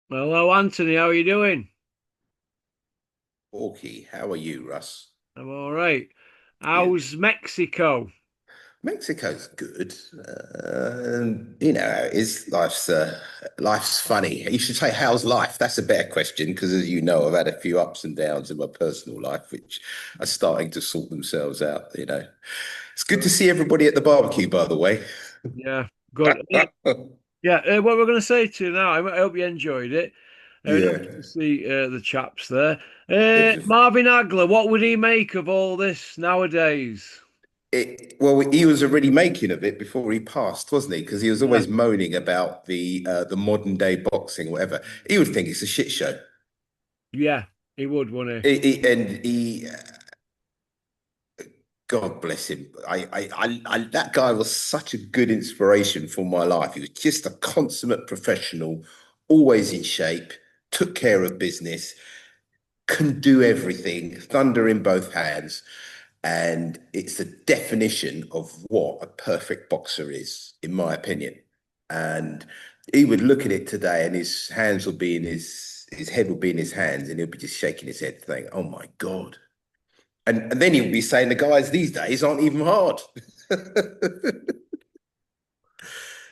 Hello, Anthony. How are you doing? Porky, how are you, Russ? I'm all right. Good. How's Mexico? Mexico's good. You know how it is. Life's funny. You should say, "How's life?" That's a better question because, as you know, I've had a few ups and downs in my personal life, which are starting to sort themselves out. It's good to see everybody at the barbecue, by the way. Yeah, good. Yeah, what we're going to say to you now, I hope you enjoyed it. Yeah. Nice to see the chaps there. It was Marvin Hagler, what would he make of all this nowadays? well, he was already making of it before he passed, wasn't he? Because he was Yeah, always moaning about the modern day boxing, whatever. He would think it's a shit show. yeah, he would, wouldn't And God bless him. That guy was such a good inspiration for my life. He was just a consummate professional, always in shape, took care of business, can do everything, thunder in both hands. And it's the definition of what a perfect boxer is, in my opinion. And he would look at it today and his hands would be in his head would be in his hands and he'll be just shaking his head, thinking, oh my God. And then he'll be saying the guys these days aren't even hard.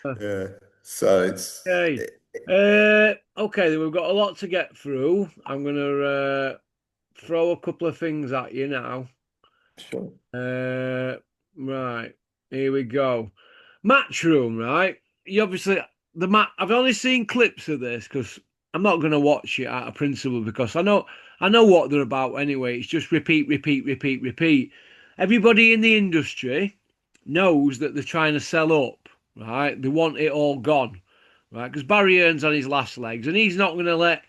he? Yeah. So it's Okay. Okay, then we've got a lot to get through. I'm going to throw a couple of things at you now. sure. Uh, right, here we go. Matchroom, right? You obviously the mat. I've only seen clips of this because I'm not going to watch it out of principle because I know what they're about anyway. It's just repeat, repeat, repeat, repeat. Everybody in the industry knows that they're trying to sell up, right? They want it all gone, right? Because Barry Earns on his last legs, and he's not going to let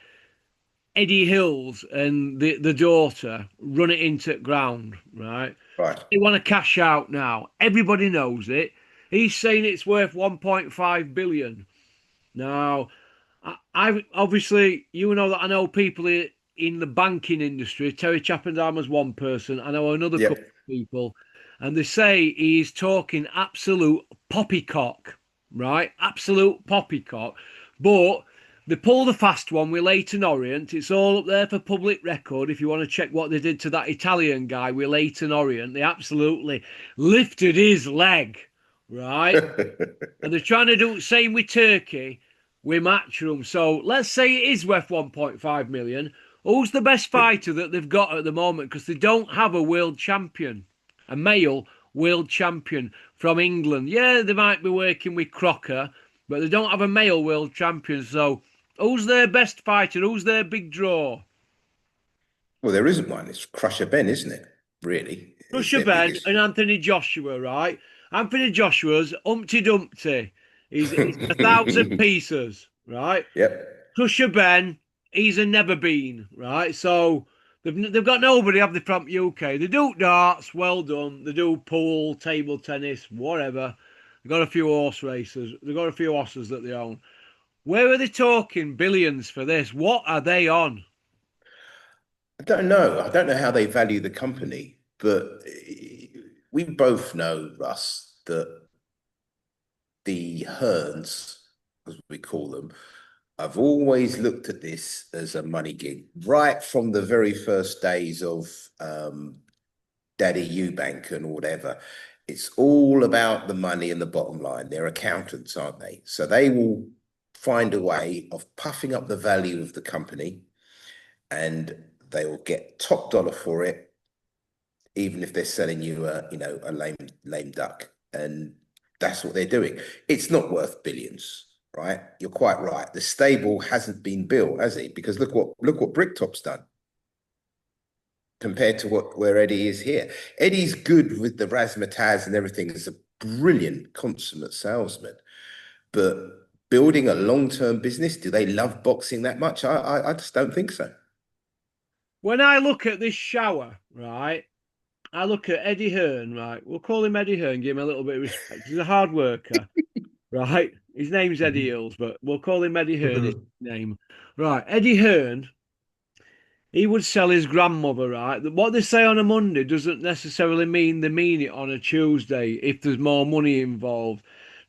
Eddie Hills and the daughter run it into the ground, right? Right. They want to cash out now. Everybody knows it. He's saying it's worth 1.5 billion. Now, I obviously you know that I know people in the banking industry. Terry Chappendama's one person. I know another couple Yep. of people, and they say he's talking absolute poppycock, right? Absolute poppycock. But they pulled a fast one with Leighton Orient. It's all up there for public record. If you want to check what they did to that Italian guy with Leighton Orient, they absolutely lifted his leg, right? And they're trying to do the same with Turkey with Matchroom. So let's say it is worth 1.5 million. Who's the best fighter that they've got at the moment? Because they don't have a world champion, a male world champion from England. Yeah, they might be working with Crocker, but they don't have a male world champion. So who's their best fighter? Who's their big draw? Well, there isn't one. It's Crusher Ben, isn't it? Really, is Russia their Ben biggest. and Anthony Joshua, right? Anthony Joshua's Humpty Dumpty. He's a thousand pieces, right? Yep. Crusher Ben, he's a never been, right? So they've got nobody, have they, from UK? They do darts, well done. They do pool, table tennis, whatever. They've got a few horse races. They've got a few horses that they own. Where are they talking billions for this? What are they on? I don't know. I don't know how they value the company, but we both know, Russ, that the Hearns, as we call them, I've always looked at this as a money gig, right from the very first days of Daddy Eubank and whatever. It's all about the money and the bottom line. They're accountants, aren't they? So they will find a way of puffing up the value of the company and they will get top dollar for it, even if they're selling you a lame duck. And that's what they're doing. It's not worth billions, right? You're quite right. The stable hasn't been built, has it? Because look what Bricktop's done compared to what where Eddie is here. Eddie's good with the razzmatazz and everything. He's a brilliant, consummate salesman. But building a long-term business, do they love boxing that much? I just don't think so. When I look at this shower, right, I look at Eddie Hearn, right? We'll call him Eddie Hearn, give him a little bit of respect. He's a hard worker, right? His name's Eddie Hills, but we'll call him Eddie Hearn, his name. Right, Eddie Hearn, he would sell his grandmother, right? What they say on a Monday doesn't necessarily mean they mean it on a Tuesday if there's more money involved.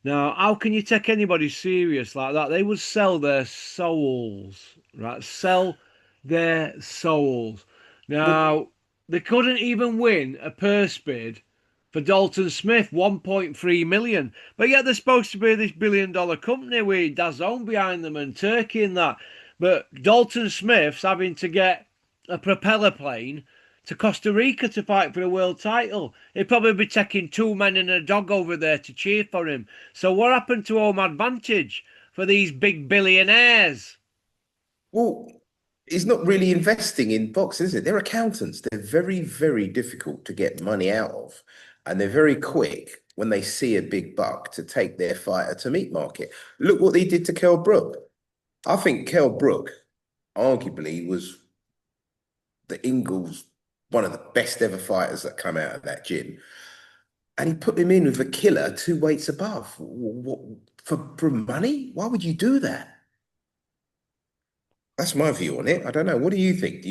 Now, how can you take anybody serious like that? They would sell their souls, right? Sell their souls. Well, Now, they couldn't even win a purse bid for Dalton Smith, 1.3 million. But yet they're supposed to be this billion-dollar company with DAZN behind them and Turkey and that. But Dalton Smith's having to get a propeller plane to Costa Rica to fight for a world title. He'd probably be taking two men and a dog over there to cheer for him. So what happened to home advantage for these big billionaires? well, he's not really investing in boxing, is it? They're accountants. They're very, very difficult to get money out of. And they're very quick when they see a big buck to take their fighter to meat market. Look what they did to Kell Brook. I think Kell Brook arguably was the Ingles, one of the best ever fighters that come out of that gym. And he put him in with a killer 2 weights above. What, for money? Why would you do that? That's my view on it. I don't know. What do you think?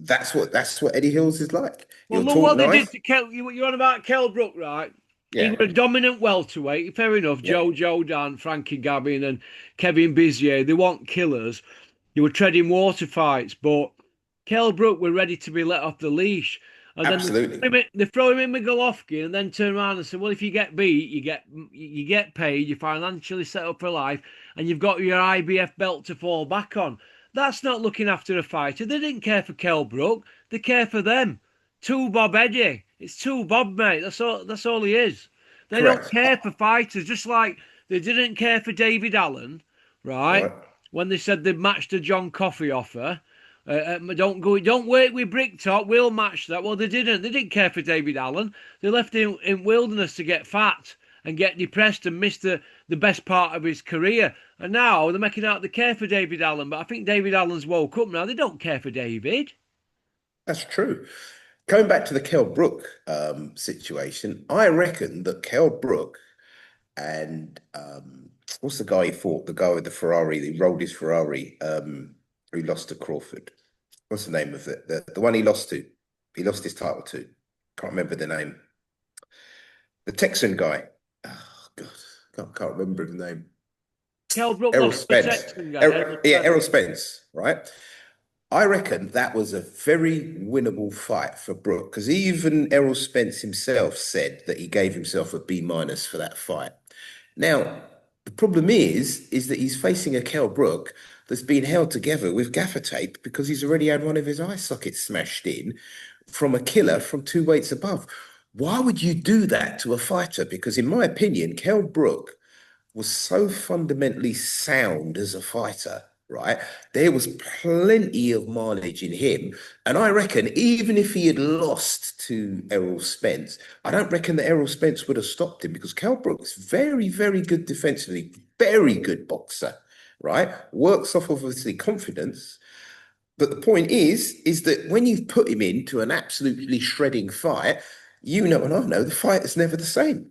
That's what Eddie Hills is like. Well, He'll look talk what they did nice. to Kel. You're on about Kell Brook, right? He was Yeah, a dominant welterweight. Fair enough. yeah, Joe Dan, Frankie Gavin, and Kevin Bizier. They weren't killers. They were treading water fights, but Kell Brook were ready to be let off the leash. And then absolutely. they throw him in with Golovkin, and then turn around and say, "Well, if you get beat, you get paid. You're financially set up for life, and you've got your IBF belt to fall back on." That's not looking after a fighter. They didn't care for Kell Brook. They care for them. Two Bob Eddie. It's two Bob, mate. That's all. That's all he is. They don't Correct. care for fighters, just like they didn't care for David Allen, right? Right. When they said they matched the John Coffey offer. Don't work with Bricktop. We'll match that. Well, they didn't. They didn't care for David Allen. They left him in wilderness to get fat and get depressed and miss the best part of his career. And now they're making out they care for David Allen. But I think David Allen's woke up now. They don't care for David. That's true. Going back to the Kell Brook situation, I reckon that Kell Brook and what's the guy he fought? The guy with the Ferrari, he rolled his Ferrari, who lost to Crawford. What's the name of it? The one he lost to. He lost his title to. Can't remember the name. The Texan guy. Oh God, can't remember his name. Kell Brook Errol lost to the Spence. Texan guy. Errol Yeah, Spence. Errol Spence, right? I reckon that was a very winnable fight for Brook because even Errol Spence himself said that he gave himself a B- for that fight. Now, the problem is that he's facing a Kell Brook that's been held together with gaffer tape because he's already had one of his eye sockets smashed in from a killer from 2 weights above. Why would you do that to a fighter? Because in my opinion, Kell Brook was so fundamentally sound as a fighter, right? There was plenty of mileage in him. And I reckon even if he had lost to Errol Spence, I don't reckon that Errol Spence would have stopped him because Kell Brook's very, very good defensively, very good boxer, right? Works off obviously confidence. But the point is that when you put him into an absolutely shredding fight, you know and I know the fight is never the same.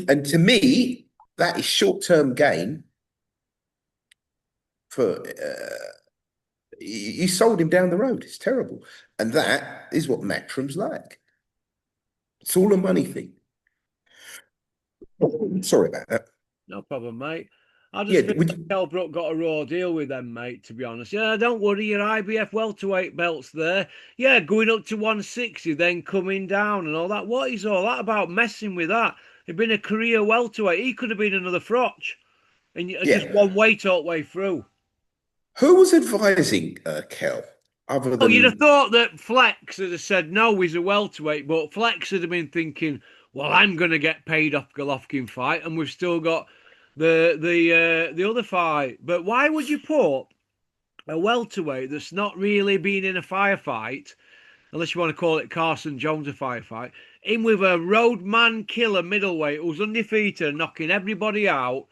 And to me, that is short-term gain for you sold him down the road. It's terrible. And that is what Matchroom's like. It's all a money thing. Sorry about that. No problem, mate. I Yeah, just feel would like Kell Brook got a raw deal with them, mate, to be honest. Yeah, don't worry, your IBF welterweight belt's there. Yeah, going up to 160, then coming down and all that. What is all that about messing with that? He'd been a career welterweight. He could have been another Frotch and just yeah. one weight all the way through. Who was advising Kel other Oh, you'd have than thought that Flex would have said no, he's a welterweight, but Flex would have been thinking, well, I'm going to get paid off Golovkin fight, and we've still got the other fight. But why would you put a welterweight that's not really been in a firefight, unless you want to call it Carson Jones a firefight, in with a roadman killer middleweight who's undefeated, knocking everybody out,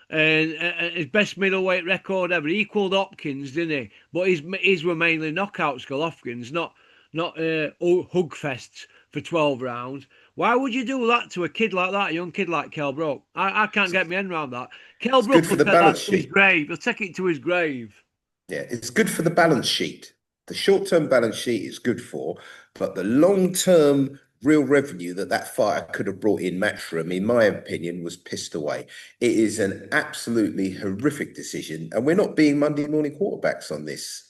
and his best middleweight record ever. He equalled Hopkins, didn't he? But his were mainly knockouts, Golovkin's, not hug fests for 12 rounds. Why would you do that to a kid like that, a young kid like Kell Brook? I can't get my head around that. Kell it's good Brook for will the take balance that to his sheet? grave. He'll take it to his grave. Yeah, it's good for the balance sheet. The short-term balance sheet is good for, but the long-term real revenue that that fighter could have brought in Matchroom, in my opinion, was pissed away. It is an absolutely horrific decision, and we're not being Monday morning quarterbacks on this.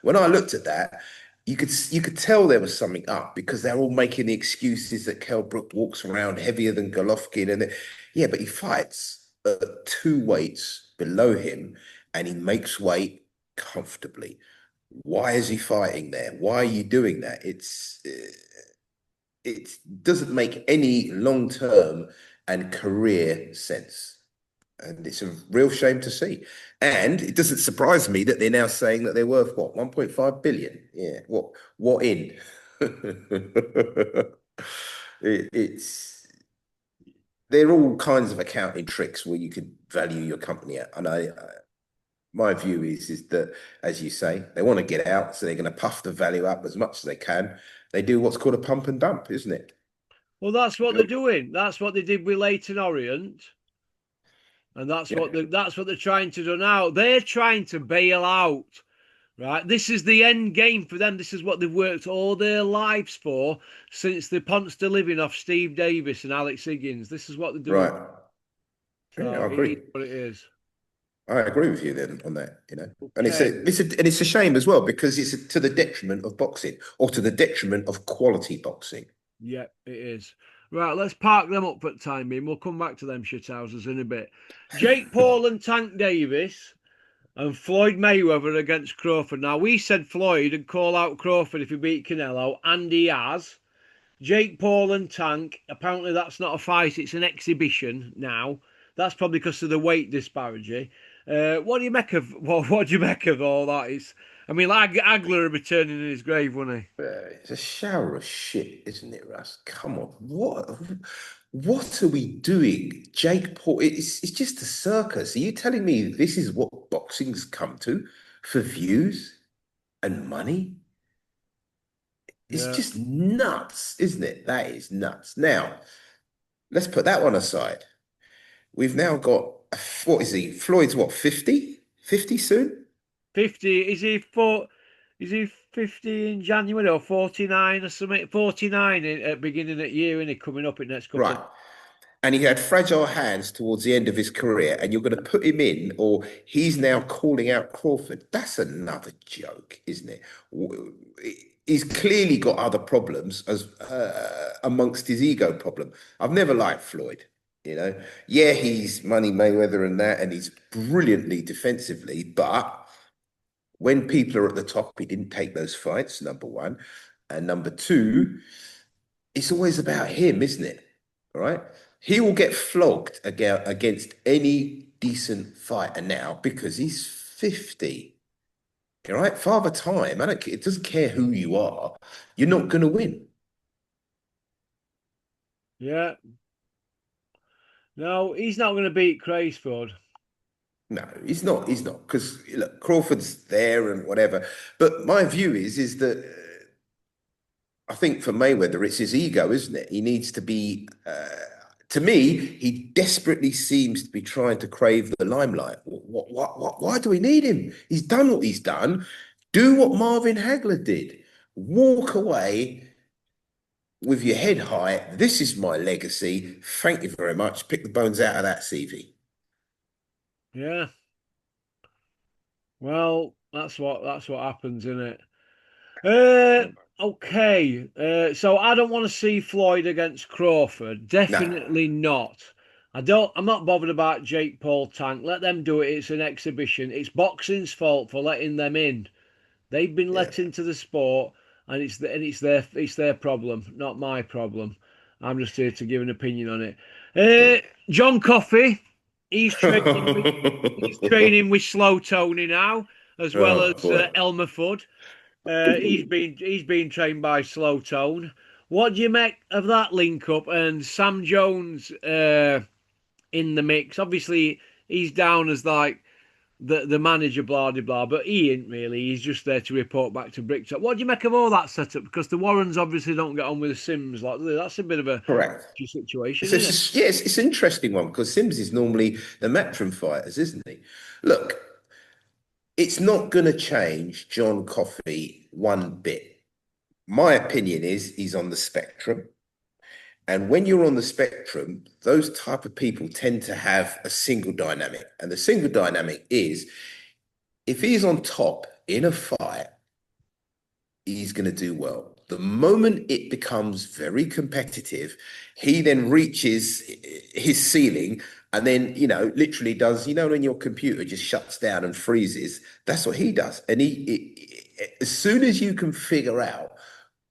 When I looked at that, you could tell there was something up because they're all making the excuses that Kell Brook walks around heavier than Golovkin, and yeah, but he fights at two weights below him, and he makes weight comfortably. Why is he fighting there? Why are you doing that? It doesn't make any long term and career sense. And it's a real shame to see. And it doesn't surprise me that they're now saying that they're worth what, 1.5 billion? Yeah. What in? It's they're all kinds of accounting tricks where you could value your company at. And my view is that, as you say, they want to get out, so they're going to puff the value up as much as they can. They do what's called a pump and dump, isn't it? Well, that's what they're doing. That's what they did with Leighton Orient, and Yeah, that's what they're trying to do now. They're trying to bail out. Right, this is the end game for them. This is what they've worked all their lives for since they punched a living off Steve Davis and Alex Higgins. This is what they're doing. right. Yeah, So I it is agree. what it is. I agree with you then on that, you know. And Okay. it's a shame as well because it's to the detriment of boxing or to the detriment of quality boxing. Yeah, it is. Right, let's park them up for the time being. We'll come back to them shithousers in a bit. Jake Paul and Tank Davis and Floyd Mayweather against Crawford. Now, we said Floyd would call out Crawford if he beat Canelo, and he has. Jake Paul and Tank, apparently that's not a fight, it's an exhibition now. That's probably because of the weight disparity. What do you make of what do you make of all that? I mean, like Agler would be turning in his grave, wouldn't he? It's a shower of shit, isn't it, Russ? Come on. What are we doing? Jake Paul, it's just a circus. Are you telling me this is what boxing's come to for views and money? It's Yeah. just nuts, isn't it? That is nuts. Now, let's put that one aside. We've now got, what is he? Floyd's what, 50? 50 soon? 50, is he 50 in January or 49 or something? 49 at beginning of the year, and he coming up in the next couple Right. of. And he had fragile hands towards the end of his career, and you're going to put him in, or he's now calling out Crawford. That's another joke, isn't it? He's clearly got other problems as amongst his ego problem. I've never liked Floyd, you know. Yeah, he's Money Mayweather and that, and he's brilliantly defensively, but when people are at the top, he didn't take those fights, number one. And number two, it's always about him, isn't it? All right. He will get flogged against any decent fighter now because he's 50. All right. Father Time. It doesn't care who you are. You're not going to win. Yeah. No, he's not going to beat Craisford. No, he's not. He's not. Because look, Crawford's there and whatever. But my view is that I think for Mayweather, it's his ego, isn't it? He needs to be. To me, he desperately seems to be trying to crave the limelight. Why do we need him? He's done what he's done. Do what Marvin Hagler did. Walk away with your head high. This is my legacy. Thank you very much. Pick the bones out of that CV. Yeah. Well, that's what happens, isn't it? Okay. So I don't want to see Floyd against Crawford. No. Definitely not. I'm not bothered about Jake Paul Tank. Let them do it. It's an exhibition. It's boxing's fault for letting them in. They've been Yeah. let into the sport, and it's their problem, not my problem. I'm just here to give an opinion on it. John Coffey, he's training with he's training with Slow Tony now, as well Oh as boy. Elmer Fudd. He's been trained by Slow Tone. What do you make of that link up and Sam Jones in the mix? Obviously, he's down as like the manager, blah blah blah, but he ain't really. He's just there to report back to Bricktop. What do you make of all that setup? Because the Warrens obviously don't get on with the Sims. Like that's a bit of a Correct. situation, It's, isn't it? it's, yes, it's an interesting one because Sims is normally the Matchroom fighters, isn't he? Look, it's not going to change John Coffey one bit. My opinion is he's on the spectrum. And when you're on the spectrum, those type of people tend to have a single dynamic. And the single dynamic is if he's on top in a fight, he's going to do well. The moment it becomes very competitive, he then reaches his ceiling and then, literally does, when your computer just shuts down and freezes, that's what he does. And as soon as you can figure out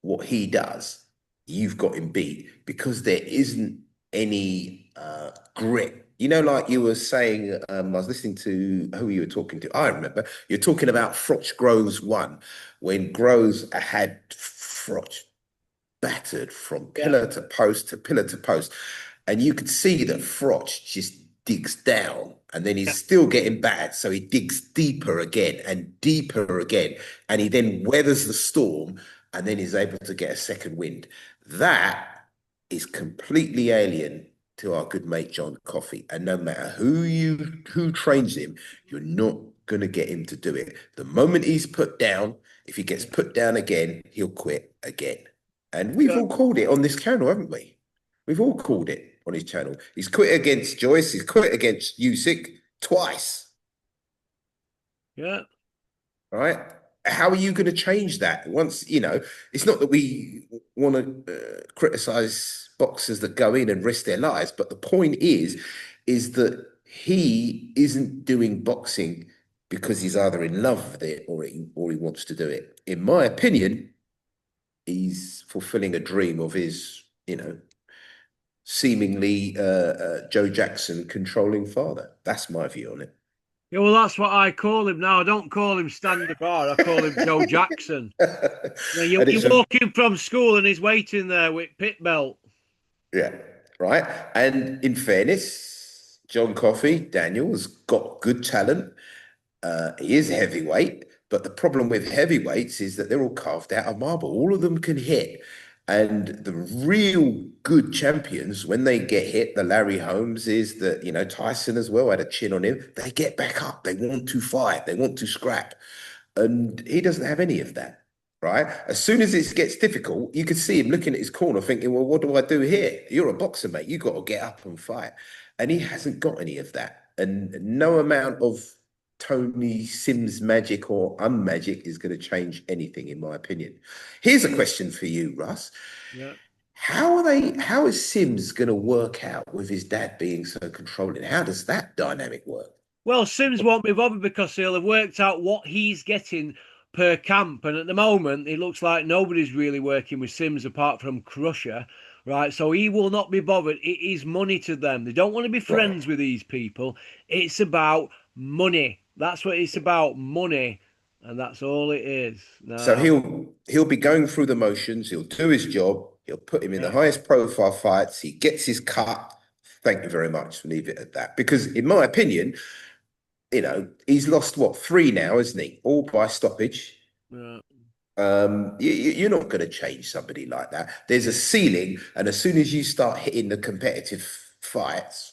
what he does, you've got him beat because there isn't any grit. Like you were saying, I was listening to who you were talking to. I remember you're talking about Froch Groves one, when Groves had Froch battered from Yeah. pillar to post to pillar to post. And you could see that Froch just digs down and then Yeah. he's still getting battered. So he digs deeper again and deeper again. And he then weathers the storm and then he's able to get a second wind. That is completely alien to our good mate John Coffey. And no matter who trains him, you're not gonna get him to do it. The moment he's put down, if he gets put down again, he'll quit again. And we've Yeah. all called it on this channel, haven't we? We've all called it on his channel. He's quit against Joyce. He's quit against Usyk twice. Yeah. Right? How are you going to change that? Once, it's not that we want to criticize boxers that go in and risk their lives, but the point is that he isn't doing boxing because he's either in love with it or he wants to do it. In my opinion, he's fulfilling a dream of his, seemingly Joe Jackson controlling father. That's my view on it. Yeah, well, that's what I call him now. I don't call him Stand Bar. I call him Joe Jackson. Yeah, And you it's a walk in from school and he's waiting there with pit belt. yeah, right. And in fairness, John Coffey, Daniel, has got good talent. He is heavyweight, but the problem with heavyweights is that they're all carved out of marble. All of them can hit. And the real good champions, when they get hit, the Larry Holmes is that, Tyson as well had a chin on him. They get back up. They want to fight. They want to scrap. And he doesn't have any of that, right? As soon as it gets difficult, you can see him looking at his corner thinking, well, what do I do here? You're a boxer, mate. You got to get up and fight. And he hasn't got any of that. And no amount of Tony Sims magic or unmagic is going to change anything, in my opinion. Here's a question for you, Russ. Yeah. How is Sims going to work out with his dad being so controlling? How does that dynamic work? Well, Sims won't be bothered because he'll have worked out what he's getting per camp. And at the moment, it looks like nobody's really working with Sims apart from Crusher, right? So he will not be bothered. It is money to them. They don't want to be Right. friends with these people. It's about money. That's what it's about, money. And that's all it is. So Now, he'll be going through the motions. He'll do his job. He'll put him in the yeah, highest profile fights. He gets his cut. Thank you very much. Leave it at that. Because in my opinion, he's lost what three now, isn't he? All by stoppage. yeah, You're not going to change somebody like that. There's a ceiling, and as soon as you start hitting the competitive fights,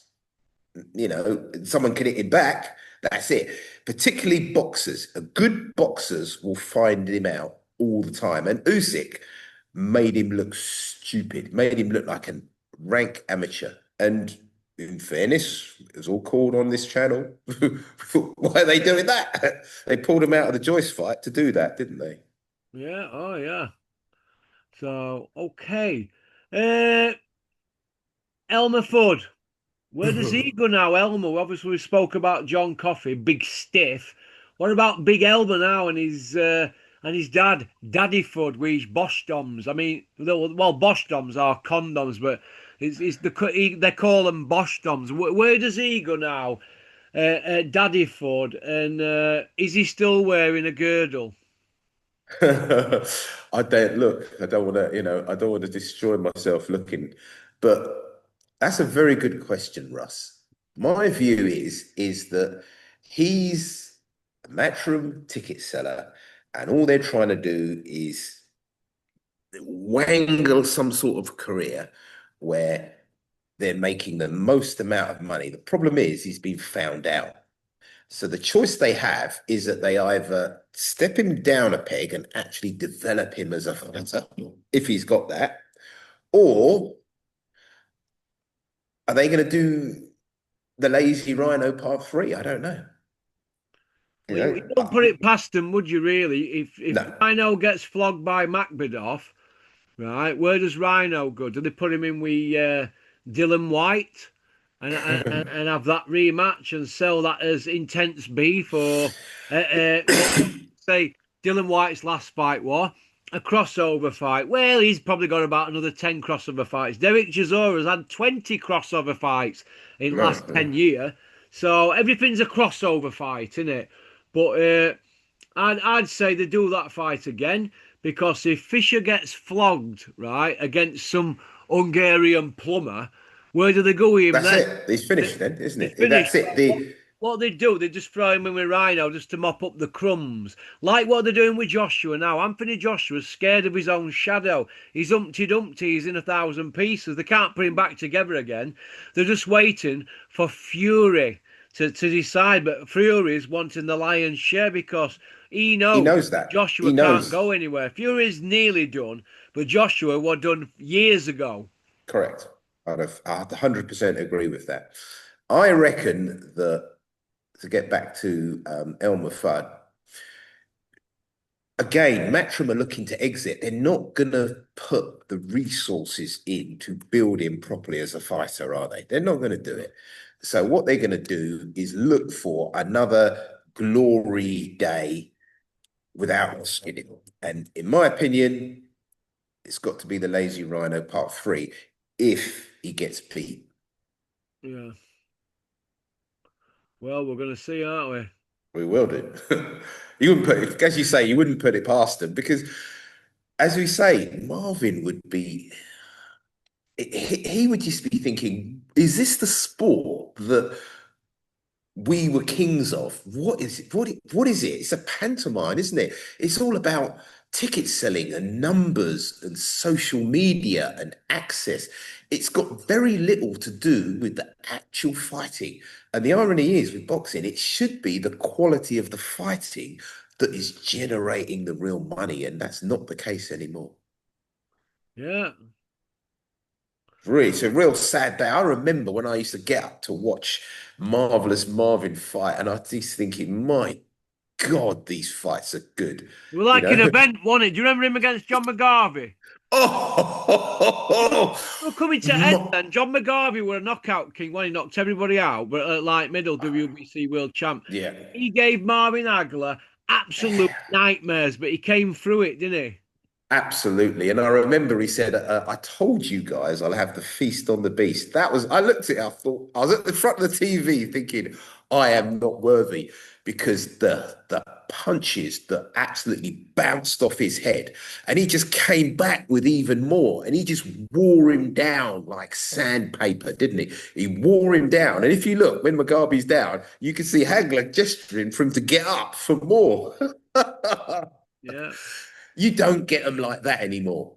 someone can hit him back. That's it. Particularly boxers. Good boxers will find him out all the time. And Usyk made him look stupid, made him look like a rank amateur. And in fairness, it was all called on this channel. Why are they doing that? They pulled him out of the Joyce fight to do that, didn't they? yeah, oh, yeah. So, okay. Uh, Elmer Fudd. Where does he go now, Elmer? Obviously, we spoke about John Coffey, big stiff. What about Big Elmer now and his dad, Daddy Fudd, with his Bosch doms? I mean, well, Bosch doms are condoms, but they call them Bosch doms. Where does he go now, Daddy Fudd? And is he still wearing a girdle? I don't look. I don't want to, I don't want to destroy myself looking. But that's a very good question, Russ. My view is that he's a Matchroom ticket seller, and all they're trying to do is wangle some sort of career where they're making the most amount of money. The problem is he's been found out. So the choice they have is that they either step him down a peg and actually develop him as a fighter, if he's got that, or Are they going to do the Lazy Rhino Part 3? I don't know. You Well, you know, don't put it past them, would you? Really? If no. Rhino gets flogged by Macbedoff, right? Where does Rhino go? Do they put him in with Dylan White and have that rematch and sell that as intense beef, or what say Dylan White's last fight was a crossover fight? Well, he's probably got about another 10 crossover fights. Derek Chisora's had 20 crossover fights in the last 10 years, so everything's a crossover fight, isn't it? But I'd say they do that fight again, because if Fisher gets flogged, right, against some Hungarian plumber, where do they go with him That's then? it. He's finished then, isn't He's it? finished. That's it. The What they do, they just throw him in with Rhino just to mop up the crumbs. Like what they're doing with Joshua now. Anthony Joshua's scared of his own shadow. He's Humpty Dumpty, he's in 1,000 pieces. They can't put him back together again. They're just waiting for Fury to decide. But Fury's wanting the lion's share because he he knows knows that. Joshua He can't knows. go anywhere. Fury's nearly done, but Joshua was done years ago. Correct. I'd 100% agree with that. I reckon that to get back to Elmer Fudd, again, Matchroom are looking to exit. They're not going to put the resources in to build him properly as a fighter, are they? They're not going to do it. So what they're going to do is look for another glory day without risking it. And in my opinion, it's got to be the Lazy Rhino Part 3 if he gets beat. Yeah. Well, we're going to see, aren't we? We will do. You wouldn't put it, as you say, you wouldn't put it past them because, as we say, Marvin would be, he would just be thinking, is this the sport that we were kings of? What is it? What is it? It's a pantomime, isn't it? It's all about ticket selling and numbers and social media and access. It's got very little to do with the actual fighting. And the irony is with boxing, it should be the quality of the fighting that is generating the real money, and that's not the case anymore. Yeah. Really, it's a real sad day. I remember when I used to get up to watch Marvelous Marvin fight, and I was just thinking, my God, these fights are good. It was You like an know? event, wasn't it? Do you remember him against John McGarvey? Oh, We're coming to end Ma- then. John McGarvey were a knockout king when he knocked everybody out, but at light middle WBC world champ. yeah. He gave Marvin Hagler absolute nightmares, but he came through it, didn't he? Absolutely. And I remember he said, I told you guys I'll have the feast on the beast. That was, I looked at it, I thought, I was at the front of the TV thinking, I am not worthy because the punches that absolutely bounced off his head. And he just came back with even more. And he just wore him down like sandpaper, didn't he? He wore him down. And if you look, when Mugabe's down, you can see Hagler gesturing for him to get up for more. Yeah, You don't get them like that anymore.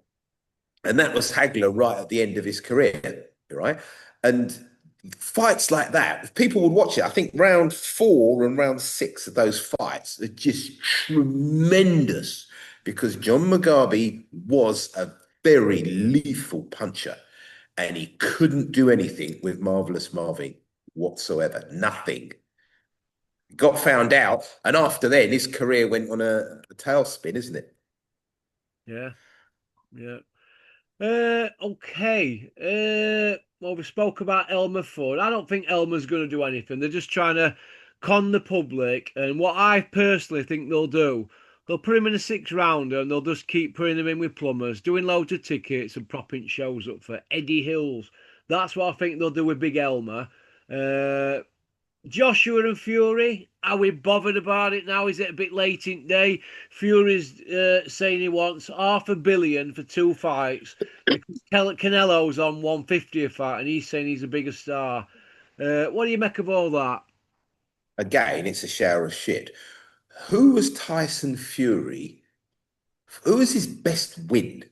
And that was Hagler right at the end of his career, right? And fights like that, if people would watch it, I think round 4 and round 6 of those fights are just tremendous because John Mugabe was a very lethal puncher and he couldn't do anything with Marvelous Marvin whatsoever. Nothing. Got found out. And after then, his career went on a tailspin, isn't it? yeah, yeah. Okay. Well, we spoke about Elmer Fudd. I don't think Elmer's going to do anything. They're just trying to con the public. And what I personally think they'll do, they'll put him in a 6 rounder and they'll just keep putting him in with plumbers, doing loads of tickets and propping shows up for Eddie Hills. That's what I think they'll do with Big Elmer. Uh, Joshua and Fury, are we bothered about it now? Is it a bit late in the day? Fury's saying he wants $500 million for 2 fights because Canelo's on 150 a fight and he's saying he's a bigger star. What do you make of all that? Again, it's a shower of shit. Who was Tyson Fury? Who was his best win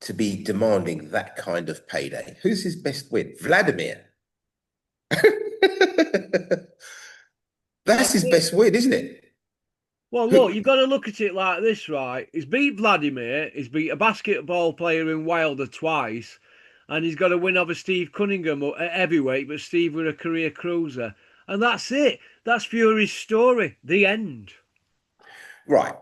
to be demanding that kind of payday? Who's his best win? Vladimir. That's his best win, isn't it? Well, look, you've got to look at it like this, right? He's beat Vladimir, he's beat a basketball player in Wilder twice, and he's got a win over Steve Cunningham at heavyweight, but Steve were a career cruiser. And that's it. That's Fury's story. The end. Right.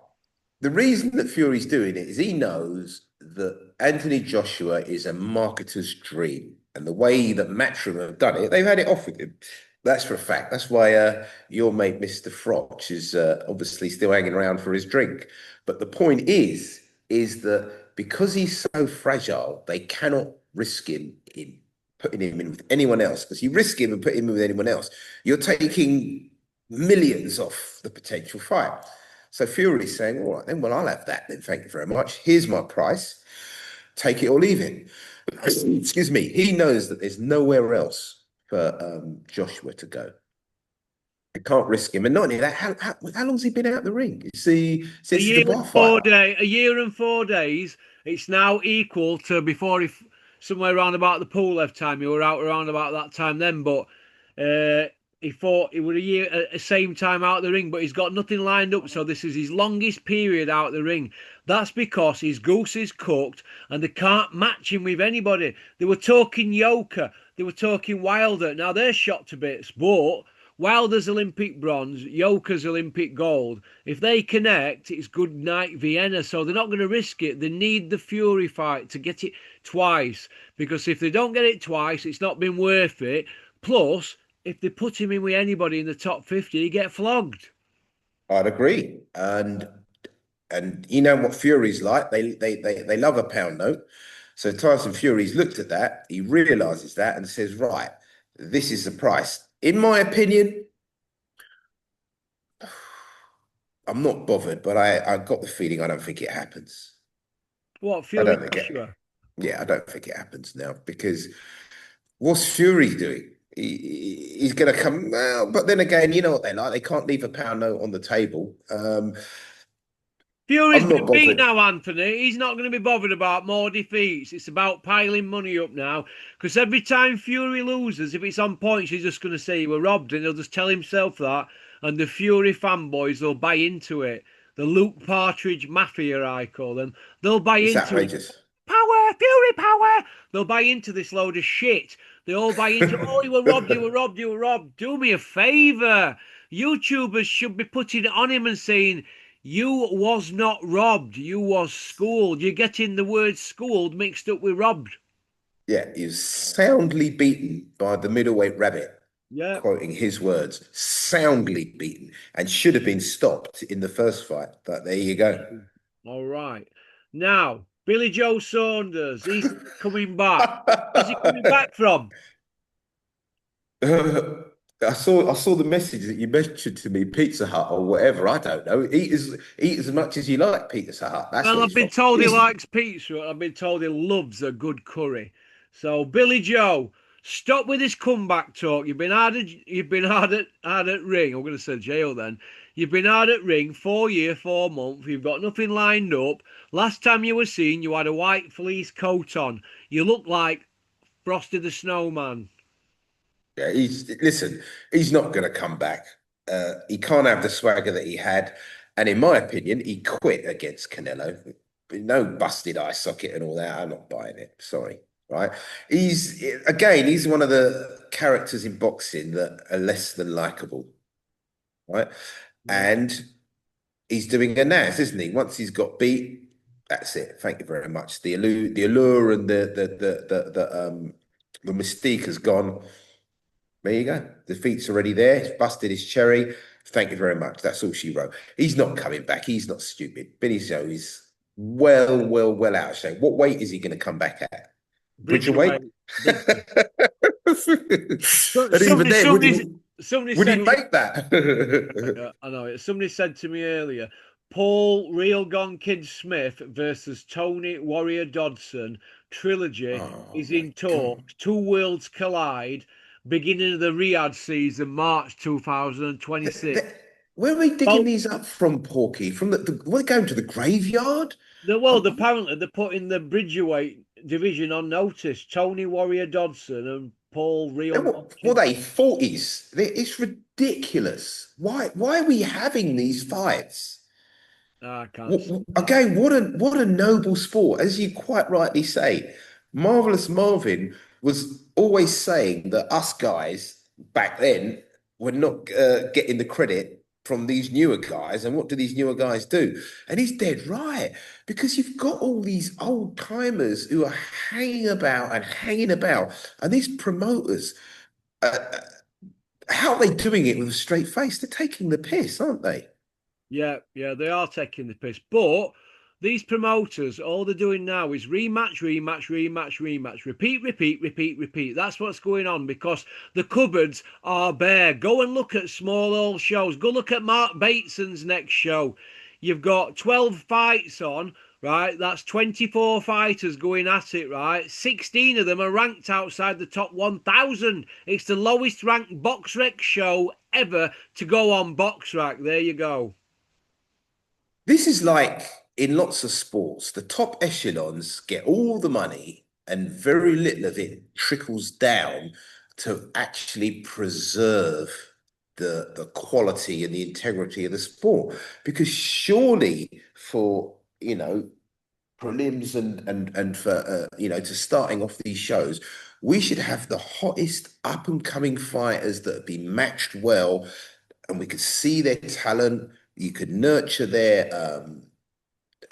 The reason that Fury's doing it is he knows that Anthony Joshua is a marketer's dream. And the way that Matchroom have done it, they've had it off with him. That's for a fact. That's why your mate, Mr. Frotch, is obviously still hanging around for his drink. But the point is that because he's so fragile, they cannot risk him in putting him in with anyone else. Because you risk him and put him in with anyone else, you're taking millions off the potential fight. So Fury's saying, all right, then, well, I'll have that then. Thank you very much. Here's my price. Take it or leave it. Excuse me. He knows that there's nowhere else for Joshua to go. I can't risk him. And not only that, how long's he been out the ring? You see, A since the year and bar fight. 4 days. A year and 4 days. It's now equal to before he, somewhere around about the Pulev time. He were out around about that time then, but he fought. He was a year at the same time out the ring, but he's got nothing lined up. So this is his longest period out the ring. That's because his goose is cooked, and they can't match him with anybody. They were talking Yoka. They were talking Wilder. Now they're shot to bits, but Wilder's Olympic bronze, Yoka's Olympic gold. If they connect, it's good night Vienna. So they're not going to risk it. They need the Fury fight to get it twice. Because if they don't get it twice, it's not been worth it. Plus, if they put him in with anybody in the top 50, he get flogged. I'd agree. And you know what Fury's like. They love a pound note. So Tyson Fury's looked at that, he realizes that and says, right, this is the price. In my opinion, I'm not bothered, but I got the feeling I don't think it happens. What, I Fury don't think it. Joshua? Yeah, I don't think it happens now because what's Fury doing? He's going to come. Well, but then again, you know what they like. They can't leave a pound note on the table. Fury's I'm not been beat bothered. now, Anthony. He's not going to be bothered about more defeats. It's about piling money up now. Because every time Fury loses, if it's on points, he's just going to say he were robbed, and he'll just tell himself that. And the Fury fanboys will buy into it. The Luke Partridge Mafia, I call them. They'll buy It's into it. outrageous. Power, Fury power. They'll buy into this load of shit. They all buy into, oh, you were robbed, you were robbed, you were robbed. Do me a favour. YouTubers should be putting it on him and saying, you was not robbed, you was schooled. You're getting the word schooled mixed up with robbed. Yeah, he was soundly beaten by the middleweight rabbit, Yeah. quoting his words, soundly beaten, and should have been stopped in the first fight. But there you go. All right. Now, Billy Joe Saunders, he's coming back. Where's he coming back from? I saw the message that you mentioned to me, Pizza Hut or whatever. I don't know. Eat as much as you like, Pizza Hut. That's Well, where I've he's been from. told he likes pizza. I've been told he loves a good curry. So, Billy Joe, stop with this comeback talk. You've been hard at ring. I'm going to say jail then. You've been hard at ring 4 year, 4 month. You've got nothing lined up. Last time you were seen, you had a white fleece coat on. You look like Frosty the Snowman. Yeah, listen. He's not going to come back. He can't have the swagger that he had, and in my opinion, he quit against Canelo. No busted eye socket and all that. I'm not buying it. Sorry. Right? He's one of the characters in boxing that are less than likable. Right? Yeah. And he's doing a Naz, isn't he? Once he's got beat, that's it. Thank you very much. The allure and the mystique has gone. There you go. The feet's already there. He's busted his cherry. Thank you very much. That's all she wrote. He's not coming back. He's not stupid. Billy Joe is well out of shape. What weight is he going to come back at? Bridger weight? Bridgerweight. Bridger. And even Somebody, then, somebody, somebody would he said to make that? I know it. Somebody said to me earlier, Paul Real Gone Kid Smith versus Tony Warrior Dodson trilogy Oh is my in God. talks. Two worlds collide. Beginning of the Riyadh season, March 2026. Where are we digging Well, these up from, Porky? From we're going to the graveyard? apparently they're putting the Bridgerweight division on notice. Tony Warrior Dodson and Paul Real Gone What Kid. are they 40s? It's ridiculous. Why are we having these fights? I can't. Again, what a noble sport, as you quite rightly say. Marvelous Marvin was always saying that us guys back then were not getting the credit from these newer guys. And what do these newer guys do? And he's dead right, because you've got all these old timers who are hanging about, and these promoters, uh, how are they doing it with a straight face? They're taking the piss, aren't they? Yeah, yeah, they are taking the piss. But these promoters, all they're doing now is rematch, rematch, rematch, rematch, repeat, repeat, repeat, repeat. That's what's going on because the cupboards are bare. Go and look at small old shows. Go look at Mark Bateson's next show. You've got 12 fights on, right? That's 24 fighters going at it, right? 16 of them are ranked outside the top 1,000. It's the lowest ranked BoxRec show ever to go on BoxRec. There you go. This is like in lots of sports, the top echelons get all the money and very little of it trickles down to actually preserve the quality and the integrity of the sport. Because surely for, prelims and for, to starting off these shows, we should have the hottest up and coming fighters that have been matched well, and we could see their talent. You could nurture their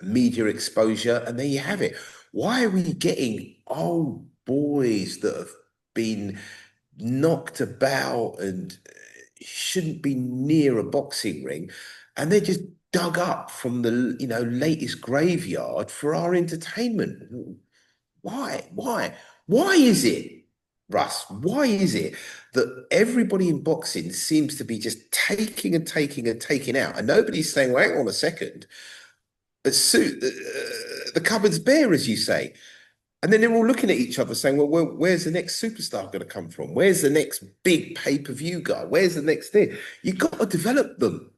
media exposure, and there you have it. Why are we getting old boys that have been knocked about and shouldn't be near a boxing ring, and they're just dug up from the latest graveyard for our entertainment? Why is it, Russ? Why is it that everybody in boxing seems to be just taking and taking and taking out, and nobody's saying, "Well, hang on a second, the cupboard's bare," as you say, and then they're all looking at each other saying, "Well, where's the next superstar going to come from? Where's the next big pay-per-view guy? Where's the next thing?" You've got to develop them.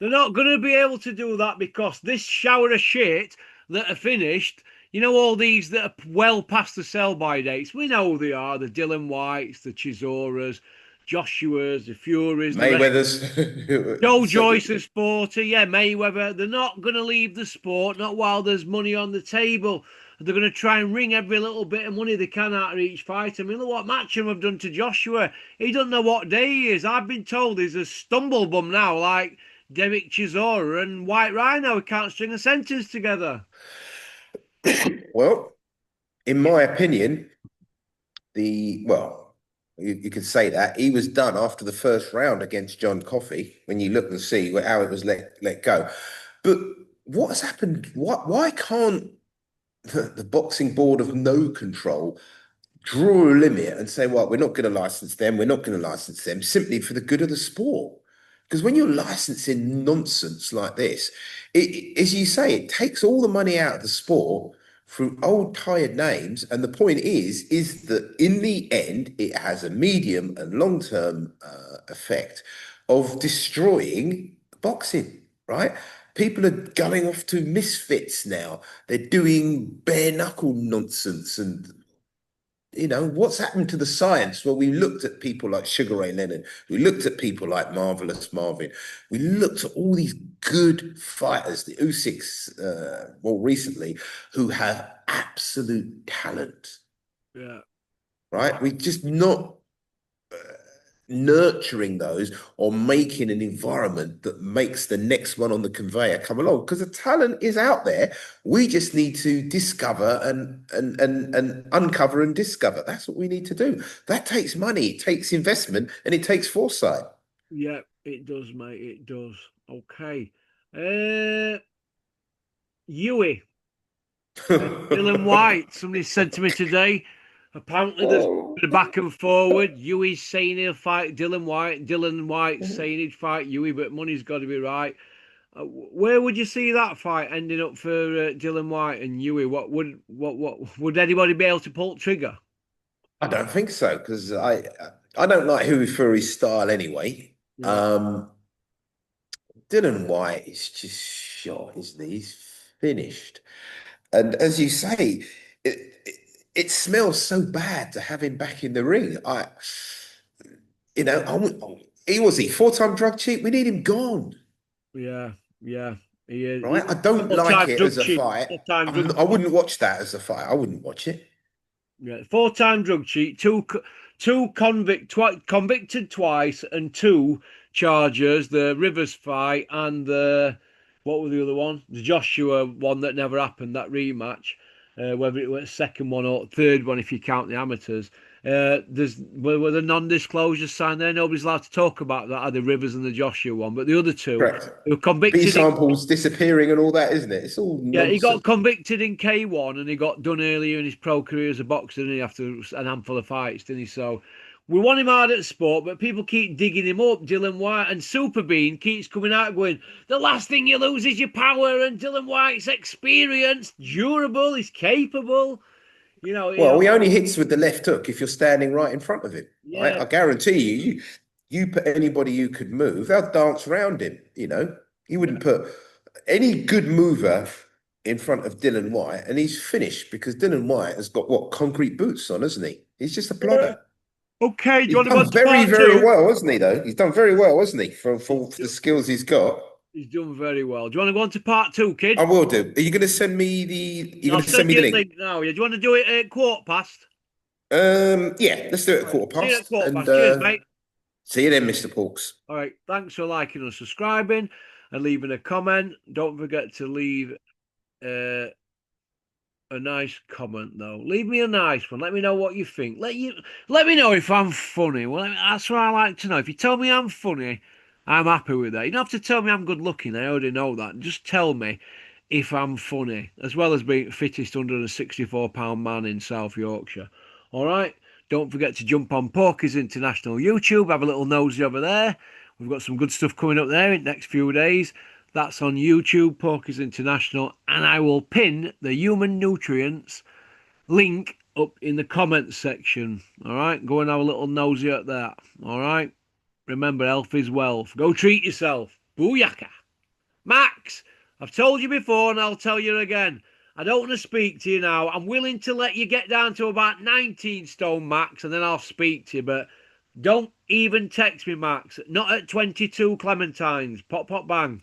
They're not going to be able to do that because this shower of shit that are finished, you know, all these that are well past the sell by dates, we know who they are, the Dylan Whites, the Chisoras, Joshua's, the Furies, the rest. Mayweather's. Joe So, Joyce is 40, yeah, Mayweather. They're not going to leave the sport, not while there's money on the table. They're going to try and wring every little bit of money they can out of each fight. I mean, look what Matchroom have done to Joshua. He doesn't know what day he is. I've been told he's a stumblebum now, like Derek Chisora and White Rhino. He can't string a sentence together. well, in my opinion, you could say that he was done after the first round against John Coffey. When you look and see how it was let go, but what's happened? Why can't the boxing board of no control draw a limit and say, well, we're not going to license them, we're not going to license them, simply for the good of the sport? Because when you're licensing nonsense like this, as you say, it takes all the money out of the sport through old tired names. And the point is that in the end, it has a medium and long-term effect of destroying boxing, right? People are going off to misfits now. They're doing bare knuckle nonsense, and what's happened to the science? Well, we looked at people like Sugar Ray Leonard. We looked at people like Marvelous Marvin. We looked at all these good fighters, the Usyks, more recently, who have absolute talent, Yeah. right? We just not nurturing those or making an environment that makes the next one on the conveyor come along, because the talent is out there. We just need to discover and uncover and discover. That's what we need to do. That takes money, it takes investment, and it takes foresight. Yeah, it does, mate. It does. Okay. Uh, Yui. Dylan White. Somebody said to me today. Apparently, there's Oh, been a back and forward. Yui's saying he'll fight Dylan White. Dylan White's saying he'd fight Yui, but money's got to be right. Where would you see that fight ending up for Dylan White and Yui? What would anybody be able to pull the trigger? I don't think so, because I don't like Huey Fury's style anyway. Yeah, Um, Dylan White is just shot, isn't he? He's finished. And as you say, it smells so bad to have him back in the ring. You know, he was he 4-time drug cheat. We need him gone. yeah, yeah. right? He's I don't like full-time it drug as a cheat. fight. Full-time drug I cheat. wouldn't watch that as a fight. I wouldn't watch it. Yeah, four-time drug cheat, convicted twice, and two charges. The Rivers fight and the what was the other one? The Joshua one that never happened. That rematch, whether it was second one or third one if you count the amateurs. Were the non-disclosures signed there. Nobody's allowed to talk about that. The Rivers and the Joshua one, but the other two, Correct. they were B convicted in. samples disappearing and all that, isn't it? It's all Yeah, he got nonsense. convicted in K1 and he got done earlier in his pro career as a boxer, didn't he, after a handful of fights, didn't he? So we want him hard at sport, but people keep digging him up. Dylan White and Super Bean keeps coming out going, the last thing you lose is your power, and Dylan White's experienced, durable, he's capable. Well, he only hits with the left hook if you're standing right in front of him, right? Yeah. I guarantee you put anybody who could move, they'll dance around him, You wouldn't put any good mover in front of Dylan White, and he's finished because Dylan White has got what, concrete boots on, hasn't he? He's just a Yeah. plodder. Okay, do you He's want to go done on to very, part very two? well, hasn't he, though? He's done very well, hasn't he, He's, for the skills he's got. he's done very well. Do you want to go on to part two, kid? I will do. Are you going to send me I'll send the you a link? link now. Yeah, do you want to do it at quarter past? Yeah, let's do it at All right. quarter See you at past, quarter and past. Cheers, mate. see you then, Mr. Porks. All right. Thanks for liking and subscribing and leaving a comment. Don't forget to leave uh, a nice comment though. Leave me a nice one. Let me know what you think. Let me know if I'm funny. Well, that's what I like to know. If you tell me I'm funny, I'm happy with that. You don't have to tell me I'm good looking. I already know that. Just tell me if I'm funny, as well as being fittest 164-pound man in South Yorkshire. All right. Don't forget to jump on PORKYS International YouTube. Have a little nosy over there. We've got some good stuff coming up there in the next few days. That's on YouTube, PORKYS International, and I will pin the human nutrients link up in the comments section. All right, go and have a little nosy at that. All right, remember, health is wealth. Go treat yourself. Booyaka. Max, I've told you before and I'll tell you again. I don't want to speak to you now. I'm willing to let you get down to about 19 stone, Max, and then I'll speak to you. But don't even text me, Max. Not at 22 Clementines. Pop, pop, bang.